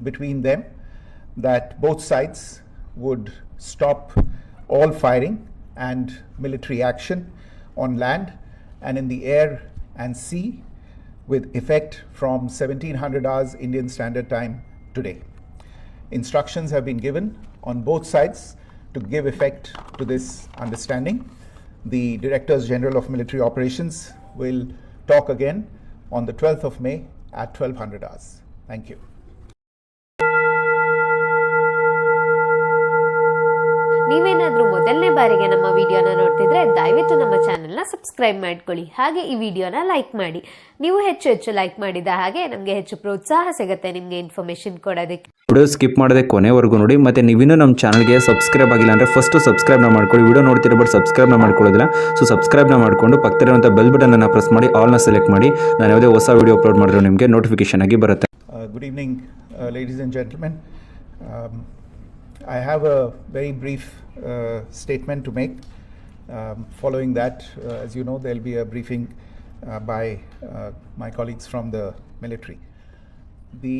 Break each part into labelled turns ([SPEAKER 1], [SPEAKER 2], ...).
[SPEAKER 1] between them that both sides would stop all firing and military action on land and in the air and sea with effect from 1700 hours Indian Standard Time today. Instructions have been given on both sides to give effect to this understanding. The Directors General of Military Operations will talk again on the 12th of May at 1200 hours. Thank you.
[SPEAKER 2] ನೀವೇನಾದರೂ ಮೊದಲನೇ ಬಾರಿಗೆ ನಮ್ಮ ವಿಡಿಯೋನ ನೋಡ್ತಿದ್ರೆ ದಯವಿಟ್ಟು ನಮ್ಮ ಚಾನೆಲ್ನ subscribe ಮಾಡ್ಕೊಳ್ಳಿ. ಹಾಗೆ ಈ ವಿಡಿಯೋನ ಲೈಕ್ ಮಾಡಿ. ನೀವು ಹೆಚ್ಚು ಲೈಕ್ ಮಾಡಿದ ಹಾಗೆ ನಮಗೆ ಹೆಚ್ಚು ಪ್ರೋತ್ಸಾಹ ಸಿಗುತ್ತೆ ನಿಮಗೆ ಇನ್ಫಾರ್ಮೇಶನ್ ಕೊಡೋದಕ್ಕೆ.
[SPEAKER 3] ವಿಡಿಯೋ ಸ್ಕಿಪ್ ಮಾಡದೆ ಕೊನೆವರೆಗೂ ನೋಡಿ. ಮತ್ತು ನೀವಿನ್ನೂ ನಮ್ಮ ಚಾನಲ್ಗೆ ಸಬ್ಸ್ಕ್ರೈಬ್ ಆಗಿಲ್ಲ ಅಂದರೆ ಫಸ್ಟ್ ಸಬ್ಸ್ಕ್ರೈಬ್ನ ಮಾಡ್ಕೊಳ್ಳಿ. ವಿಡಿಯೋ ನೋಡ್ತಿರೋ ಬಟ್ ಸಬ್ಸ್ಕ್ರೈಬ್ನ ಮಾಡ್ಕೊಳ್ಳೋದಿಲ್ಲ. ಸೊ ಸಬ್ಸ್ಕ್ರೈಬ್ನ ಮಾಡಿಕೊಂಡು ಪಕ್ಕದಲ್ಲಿರುವಂಥ ಬೆಲ್ ಬಟನನ್ನು ಪ್ರೆಸ್ ಮಾಡಿ ಆಲ್ನ ಸೆಲೆಕ್ಟ್ ಮಾಡಿ. ನಾನು ಯಾವುದೇ ಹೊಸ ವಿಡಿಯೋ ಅಪ್ಲೋಡ್ ಮಾಡಿದ್ರೆ ನಿಮಗೆ ನೋಟಿಫಿಕೇಶನ್ ಆಗಿ ಬರುತ್ತೆ.
[SPEAKER 1] Good evening ladies and gentlemen. I have a very brief statement to make. Following that, as you know, there will be a briefing by my colleagues from the military. The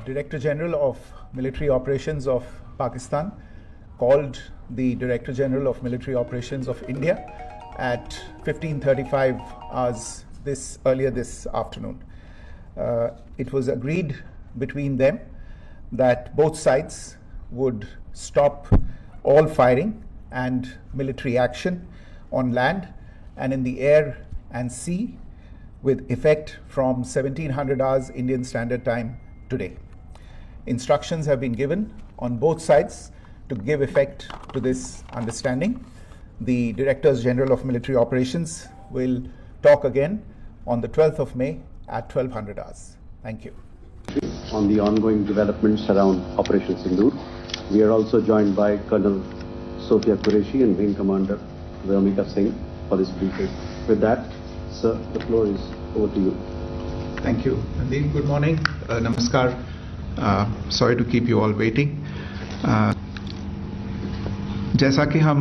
[SPEAKER 1] Director General of Military Operations of Pakistan called the Director General of Military Operations of India at 15:35 hours earlier this afternoon. It was agreed between them that both sides would stop all firing and military action on land and in the air and sea with effect from 1700 hours Indian Standard Time today. Instructions have been given on both sides to give effect to this understanding. The Directors General of Military Operations will talk again on the 12th of May at 1200 hours. Thank you.
[SPEAKER 4] On the ongoing developments around Operation Sindoor. We are also joined by Colonel Sophia Qureshi and Wing Commander Vyomika Singh for this briefing. With that, sir, the floor is over to you.
[SPEAKER 1] Thank you. Nadeem, good morning. Namaskar. Sorry to keep you all waiting. जैसा कि हम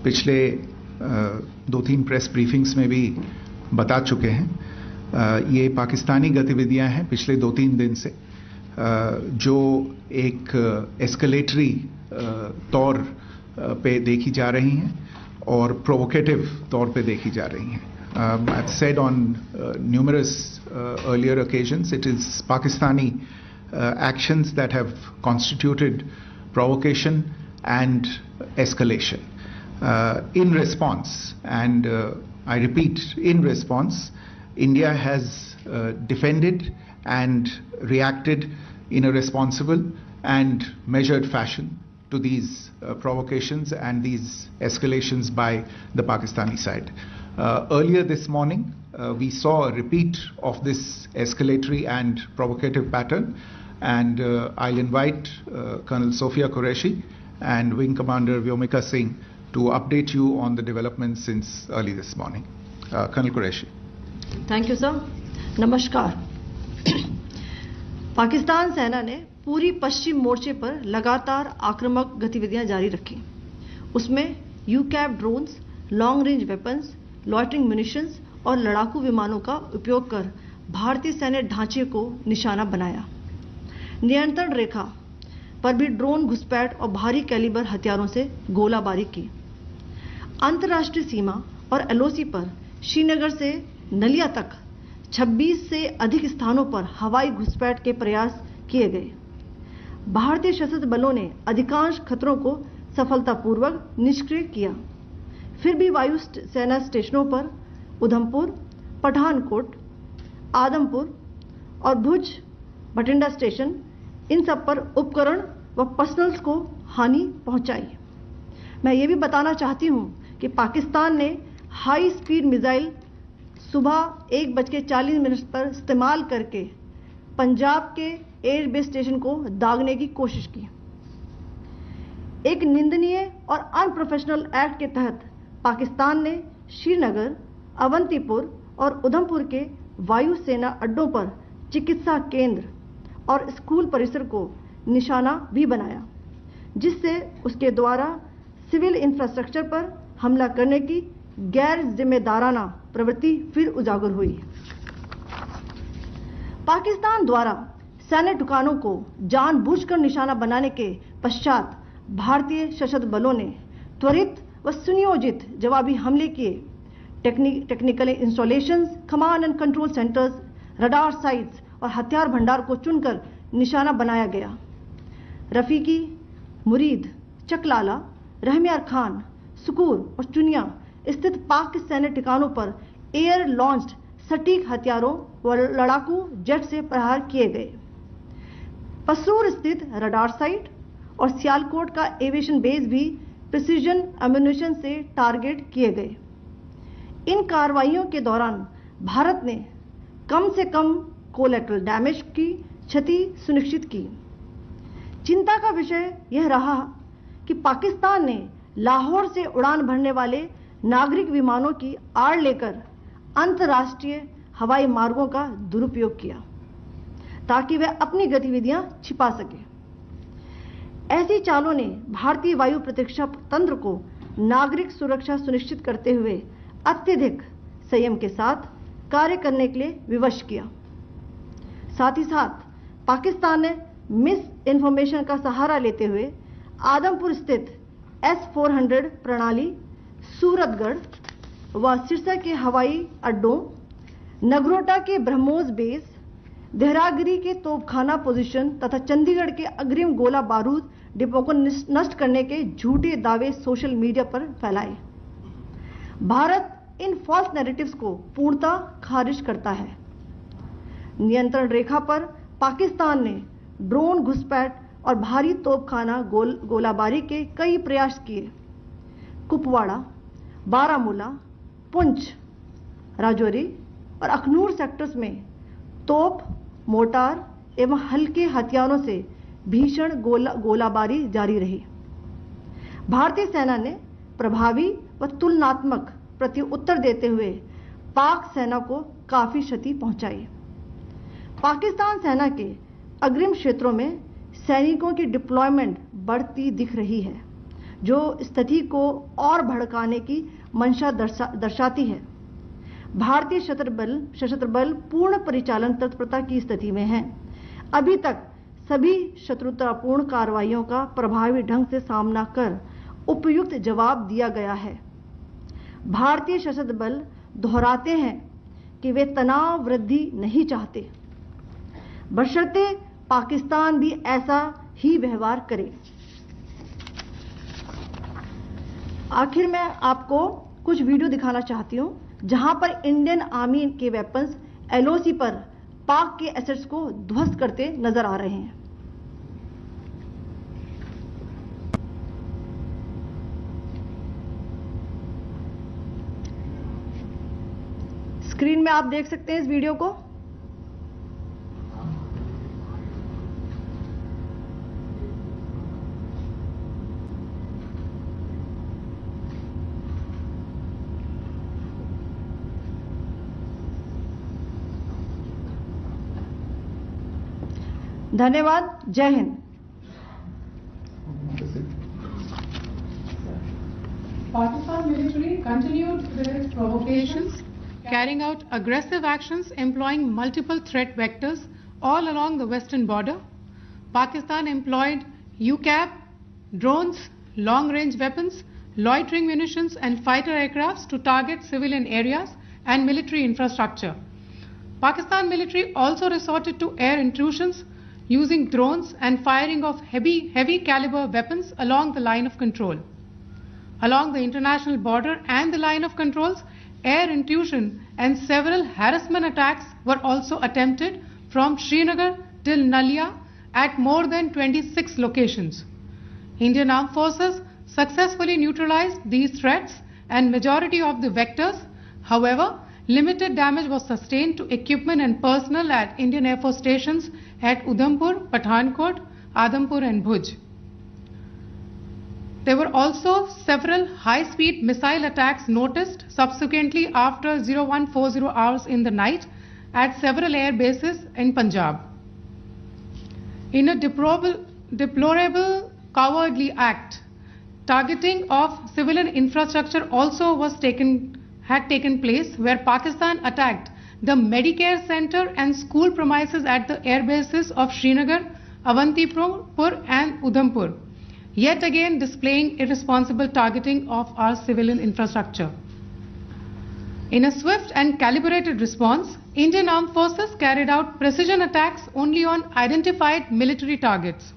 [SPEAKER 1] पिछले 2-3 press briefings में भी बता चुके हैं, ये पाकिस्तानी गतिविधियां हैं पिछले 2-3 दिन से, जो एक एस्केलेटरी तौर पे देखी जा रही हैं और प्रोवोकेटिव तौर पे देखी जा रही हैं. I've said on numerous earlier occasions, it is Pakistani actions that have constituted provocation and escalation. In response, and I repeat, in response, India has defended and reacted in a responsible and measured fashion to these provocations and these escalations by the Pakistani side. Earlier this morning, we saw a repeat of this escalatory and provocative pattern, and I'll invite Colonel Sophia Qureshi and Wing Commander Vyomika Singh to update you on the developments since early this morning. Colonel Qureshi.
[SPEAKER 5] Thank you, sir. नमस्कार. पाकिस्तान सेना ने पूरी पश्चिम मोर्चे पर लगातार आक्रामक गतिविधियां जारी रखी. उसमें यूकैप drones, long range weapons, loitering munitions और लड़ाकू विमानों का उपयोग कर भारतीय सैन्य ढांचे को निशाना बनाया. नियंत्रण रेखा पर भी ड्रोन घुसपैठ और भारी कैलिबर हथियारों से गोलाबारी की. अंतर्राष्ट्रीय सीमा और एलओसी पर श्रीनगर से नलिया तक 26 से अधिक स्थानों पर हवाई घुसपैठ के प्रयास किए गए. भारतीय सशस्त्र बलों ने अधिकांश खतरों को सफलतापूर्वक निष्क्रिय किया. फिर भी वायु सेना स्टेशनों पर उधमपुर, पठानकोट, आदमपुर और भुज बठिंडा स्टेशन, इन सब पर उपकरण व पर्सनल्स को हानि पहुंचाई. मैं ये भी बताना चाहती हूं कि पाकिस्तान ने हाई स्पीड मिसाइल सुबह 1:40 पर इस्तेमाल करके पंजाब के एयरबेस स्टेशन को दागने की कोशिश की. एक निंदनीय और अनप्रोफेशनल एक्ट के तहत पाकिस्तान ने श्रीनगर, अवंतीपुर और उधमपुर के वायु सेना अड्डों पर चिकित्सा केंद्र और स्कूल परिसर को निशाना भी बनाया, जिससे उसके द्वारा सिविल इंफ्रास्ट्रक्चर पर हमला करने की गैर जिम्मेदाराना प्रवृत्ति फिर उजागर हुई. पाकिस्तान द्वारा सैन्य ठिकानों को जानबूझकर निशाना बनाने के पश्चात भारतीय सशस्त्र बलों ने त्वरित व सुनियोजित जवाबी हमले किए। Technical installations, command and control centres, radar sites और हथियार भंडार को चुनकर निशाना बनाया गया। रफीकी, मुरीद, चकलाला, रहमियार खान, सुकूर और चुनिया स्थित पाक सैन्य ठिकानों पर एयर लॉन्च्ड सटीक हथियारों व लड़ाकू जेट से प्रहार किए गए। पसरूर स्थित रडार साइट और सियालकोट का एविएशन बेस भी प्रिसीजन एम्यूनिशन से टारगेट किए गए। इन कार्रवाइयों के दौरान भारत ने कम से कम कोलैटरल डैमेज की क्षति सुनिश्चित की। चिंता का विषय यह रहा कि पाकिस्तान ने लाहौर से उड़ान भरने वाले नागरिक विमानों की आड़ लेकर अंतर्राष्ट्रीय हवाई मार्गों का दुरुपयोग किया ताकि वह अपनी गतिविधियां छिपा सके। ऐसी चालों ने भारतीय वायु प्रतिरक्षा तंत्र को नागरिक सुरक्षा सुनिश्चित करते हुए अत्यधिक संयम के साथ कार्य करने के लिए विवश किया। साथ ही साथ पाकिस्तान ने मिस इन्फॉर्मेशन का सहारा लेते हुए आदमपुर स्थित S-400 प्रणाली, सूरतगढ़ व सिरसा के हवाई अड्डों, नगरोटा के ब्रह्मोस बेस, देहरागिरी के तोपखाना पोजीशन तथा चंडीगढ़ के अग्रिम गोला बारूद डिपो को नष्ट करने के झूठे दावे सोशल मीडिया पर फैलाए। भारत इन फॉल्स नैरेटिव्स को पूर्णतः खारिज करता है। नियंत्रण रेखा पर पाकिस्तान ने ड्रोन घुसपैठ और भारी तोपखाना गोलाबारी के कई प्रयास किए। कुपवाड़ा, बारामूला, पुंछ, राजौरी और अखनूर सेक्टर्स में तोप, मोर्टार एवं हल्के हथियारों से भीषण गोलाबारी जारी रही। भारतीय सेना ने प्रभावी व तुलनात्मक प्रत्युत्तर देते हुए पाक सेना को काफी क्षति पहुंचाई। पाकिस्तान सेना के अग्रिम क्षेत्रों में सैनिकों की डिप्लॉयमेंट बढ़ती दिख रही है, जो स्थिति को और भड़काने की मंशा दर्शाती है। भारतीय सशस्त्र बल पूर्ण परिचालन तत्परता की स्थिति में है। अभी तक सभी शत्रुतापूर्ण कार्रवाइयों का प्रभावी ढंग से सामना कर उपयुक्त जवाब दिया गया है। भारतीय सशस्त्र बल दोहराते हैं कि वे तनाव वृद्धि नहीं चाहते, बशर्ते पाकिस्तान भी ऐसा ही व्यवहार करे। आखिर में आपको कुछ वीडियो दिखाना चाहती हूं जहां पर इंडियन आर्मी के वेपन्स LOC पर पाक के एसेट्स को ध्वस्त करते नजर आ रहे हैं। स्क्रीन में आप देख सकते हैं इस वीडियो को। धन्यवाद। जय Hind.
[SPEAKER 6] Pakistan military continued with its provocations, carrying out aggressive actions employing multiple threat vectors all along the western border. Pakistan employed UCAV, drones, long-range weapons, loitering munitions and fighter aircrafts to target civilian areas and military infrastructure. Pakistan military also resorted to air intrusions using drones and firing of heavy caliber weapons along the line of control. Along the international border and the line of controls, air intrusion and several harassment attacks were also attempted from Srinagar till Nalia at more than 26 locations. Indian Armed Forces successfully neutralized these threats and majority of the vectors. However, limited damage was sustained to equipment and personnel at Indian Air Force stations at Udhampur, Pathankot, Adampur and Bhuj. There were also several high-speed missile attacks noticed subsequently after 0140 hours in the night at several air bases in Punjab. In a deplorable cowardly act, targeting of civilian infrastructure also had taken place, where Pakistan attacked the Medicare Center and school premises at the air bases of Srinagar, Avantipur and Udhampur, yet again displaying irresponsible targeting of our civilian infrastructure. In a swift and calibrated response, Indian Armed Forces carried out precision attacks only on identified military targets.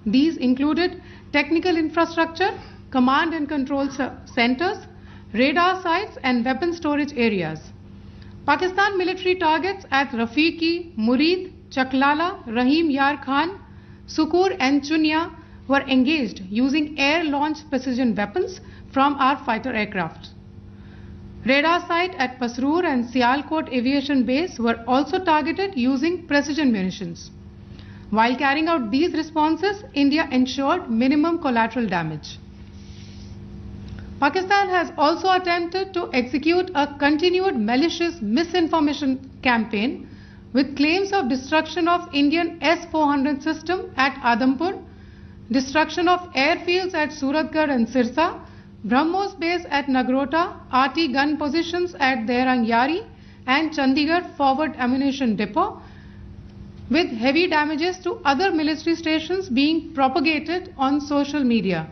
[SPEAKER 6] These included technical infrastructure, command and control centers, radar sites and weapon storage areas. Pakistan military targets at Rafiqi, Murid, Chaklala, Rahim Yar Khan, Sukur and Chunya were engaged using air-launched precision weapons from our fighter aircraft. Radar site at Pasroor and Sialkot Aviation Base were also targeted using precision munitions. While carrying out these responses, India ensured minimum collateral damage. Pakistan has also attempted to execute a continued malicious misinformation campaign with claims of destruction of Indian S-400 system at Adampur, destruction of airfields at Suratgarh and Sirsa, BrahMos base at Nagrota, RT gun positions at Derang Yari and Chandigarh forward ammunition depot, with heavy damages to other military stations being propagated on social media.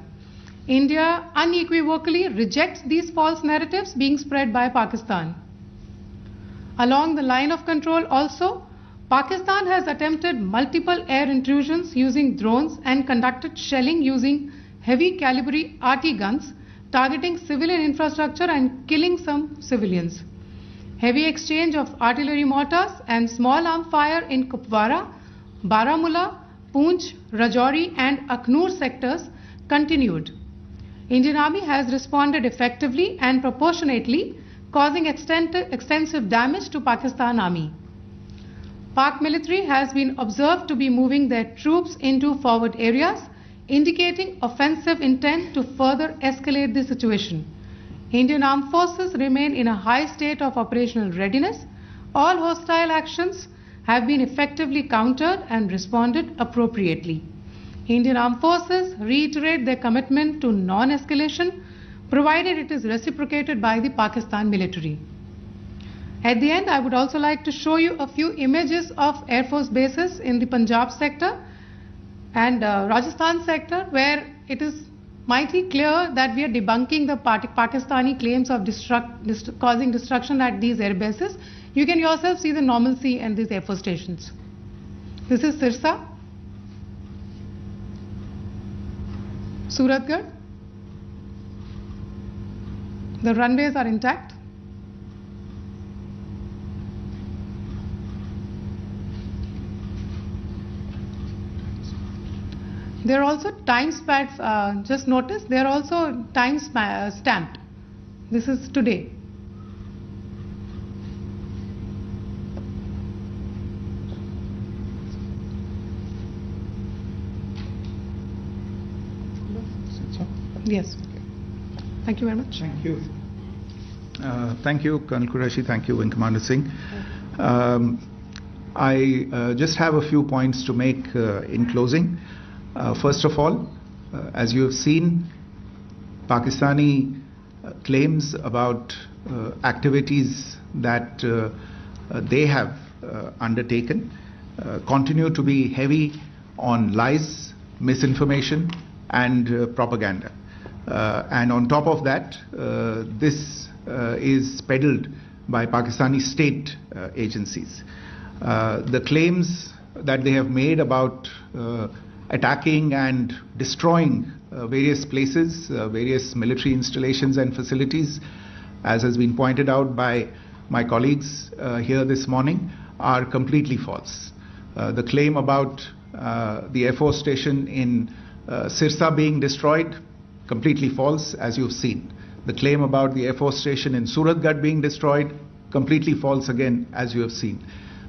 [SPEAKER 6] India unequivocally rejects these false narratives being spread by Pakistan. Along the line of control also, Pakistan has attempted multiple air intrusions using drones and conducted shelling using heavy caliber RT guns, targeting civilian infrastructure and killing some civilians. Heavy exchange of artillery mortars and small arm fire in Kupwara, Baramulla, Poonch, Rajouri and Akhnur sectors continued. Indian Army has responded effectively and proportionately, causing extensive damage to Pakistan Army. Pak military has been observed to be moving their troops into forward areas, indicating offensive intent to further escalate the situation. Indian Armed Forces remain in a high state of operational readiness. All hostile actions have been effectively countered and responded appropriately. Indian Armed Forces reiterate their commitment to non-escalation, provided it is reciprocated by the Pakistan military. At the end, I would also like to show you a few images of Air Force bases in the Punjab sector and Rajasthan sector, where it is mighty clear that we are debunking the Pakistani claims of causing destruction at these air bases. You can yourself see the normalcy in these Air Force stations. This is Sirsa, Suratgarh. The runways are intact. There are also time stamps, just notice, they are also time stamped. This is today. Yes. Thank you very much.
[SPEAKER 1] Thank you. Thank you, Colonel Qureshi. Thank you, Wing Commander Singh. I just have a few points to make in closing. First of all, as you have seen, Pakistani claims about activities that they have undertaken continue to be heavy on lies, misinformation and propaganda. And on top of that, this is peddled by Pakistani state agencies. The claims that they have made about attacking and destroying various places, various military installations and facilities, as has been pointed out by my colleagues here this morning, are completely false. The claim about the Air Force station in Sirsa being destroyed, completely false, as you've seen. The claim about the Air Force station in Suratgarh being destroyed, completely false again, as you have seen.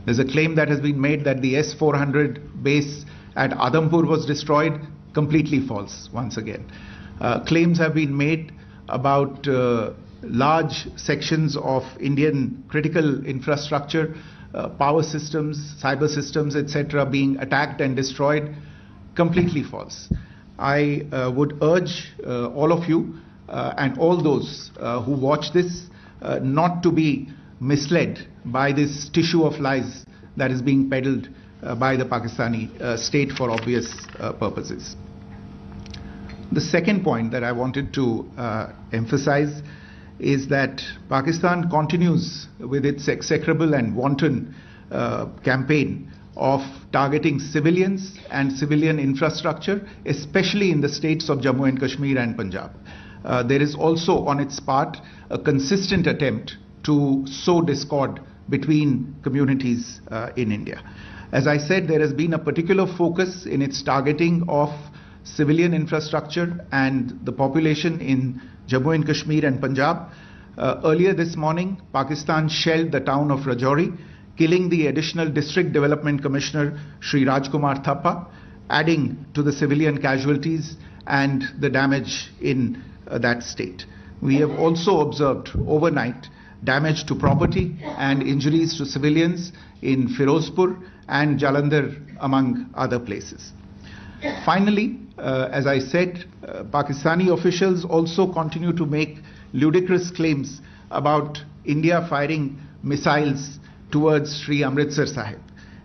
[SPEAKER 1] There's a claim that has been made that the S-400 base at Adampur was destroyed, completely false once again. Claims have been made about large sections of Indian critical infrastructure, power systems, cyber systems, etc. being attacked and destroyed, completely false. I would urge all of you and all those who watch this not to be misled by this tissue of lies that is being peddled by the Pakistani state for obvious purposes. The second point that I wanted to emphasize is that Pakistan continues with its execrable and wanton campaign of targeting civilians and civilian infrastructure, especially in the states of Jammu and Kashmir and Punjab. There is also on its part a consistent attempt to sow discord between communities in India. As I said, there has been a particular focus in its targeting of civilian infrastructure and the population in Jammu and Kashmir and Punjab. Earlier this morning, Pakistan shelled the town of Rajouri, killing the additional District Development Commissioner Shri Rajkumar Thappa, adding to the civilian casualties and the damage in that state. We have also observed overnight damage to property and injuries to civilians in Firozpur and Jalandhar, among other places. Finally, as I said, Pakistani officials also continue to make ludicrous claims about India firing missiles towards Sri Amritsar Sahib.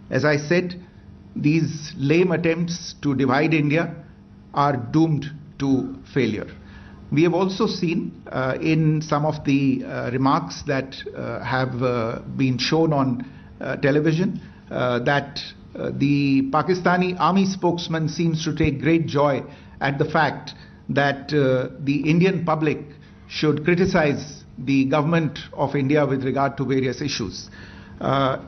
[SPEAKER 1] As I said, these lame attempts to divide India are doomed to failure. We have also seen in some of the remarks that have been shown on television that the Pakistani army spokesman seems to take great joy at the fact that the Indian public should criticize the government of India with regard to various issues.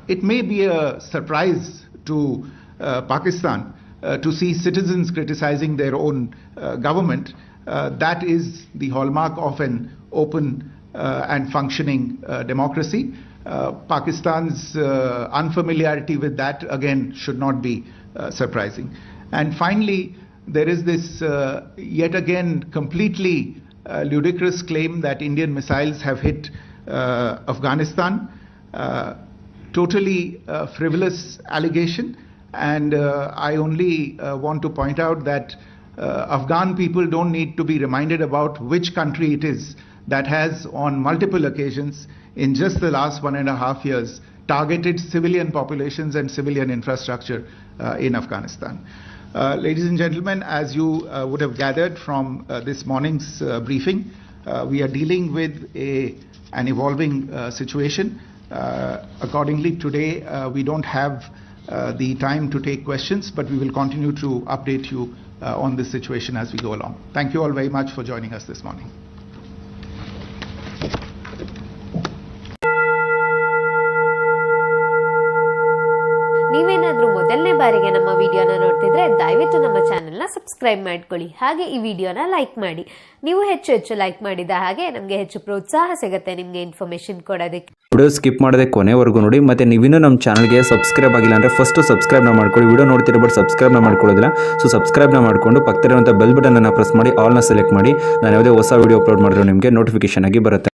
[SPEAKER 1] It may be a surprise to Pakistan to see citizens criticizing their own government. That is the hallmark of an open and functioning democracy. Pakistan's unfamiliarity with that, again, should not be surprising. And finally, there is this yet again completely ludicrous claim that Indian missiles have hit Afghanistan. Totally frivolous allegation, and I only want to point out that Afghan people don't need to be reminded about which country it is that has on multiple occasions in just the last 1.5 years targeted civilian populations and civilian infrastructure in Afghanistan. Ladies and gentlemen, as you would have gathered from this morning's briefing, we are dealing with an evolving situation. Accordingly, today we don't have the time to take questions, but we will continue to update you on this situation as we go along. Thank you all very much for joining us this morning.
[SPEAKER 2] ನೀವೇನಾದ್ರೂ ಮೊದಲನೇ ಬಾರಿಗೆ ನಮ್ಮ ವಿಡಿಯೋನ ನೋಡ್ತಿದ್ರೆ ದಯವಿಟ್ಟು ನಮ್ಮ ಚಾನೆಲ್ನ subscribe ಮಾಡ್ಕೊಳ್ಳಿ. ಹಾಗೆ ಈ ವಿಡಿಯೋನ ಲೈಕ್ ಮಾಡಿ. ನೀವು ಹೆಚ್ಚು ಲೈಕ್ ಮಾಡಿದ ಹಾಗೆ ನಮಗೆ ಹೆಚ್ಚು ಪ್ರೋತ್ಸಾಹ ಸಿಗುತ್ತೆ ನಿಮಗೆ ಇನ್ಫಾರ್ಮೇಶನ್ ಕೊಡೋದಕ್ಕೆ.
[SPEAKER 3] ವಿಡಿಯೋ ಸ್ಕಿಪ್ ಮಾಡದೆ ಕೊನೆವರೆಗೂ ನೋಡಿ. ಮತ್ತೆ ನೀವಿನ್ನೂ ನಮ್ಮ ಚಾನಲ್ಗೆ ಸಬ್ಸ್ಕ್ರೈಬ್ ಆಗಿಲ್ಲ ಅಂದರೆ ಫಸ್ಟ್ ಸಬ್ಸ್ಕ್ರೈಬ್ನ ಮಾಡ್ಕೊಳ್ಳಿ. ವಿಡಿಯೋ ನೋಡ್ತಿರೋ ಬಟ್ ಸಬ್ಸ್ಕ್ರೈಬ್ನ ಮಾಡ್ಕೊಳ್ಳೋದಿಲ್ಲ. ಸೊ ಸಬ್ಸ್ಕ್ರೈಬ್ನ ಮಾಡಿಕೊಂಡು ಪಕ್ಕದಲ್ಲಿರುವಂಥ ಬೆಲ್ ಬಟನನ್ನು ಪ್ರೆಸ್ ಮಾಡಿ ಆಲ್ನ ಸೆಲೆಕ್ಟ್ ಮಾಡಿ. ನಾನು ಯಾವುದೇ ಹೊಸ ವಿಡಿಯೋ ಅಪ್ಲೋಡ್ ಮಾಡಿದ್ರು ನಿಮಗೆ ನೋಟಿಫಿಕೇಶನ್ ಆಗಿ ಬರುತ್ತೆ.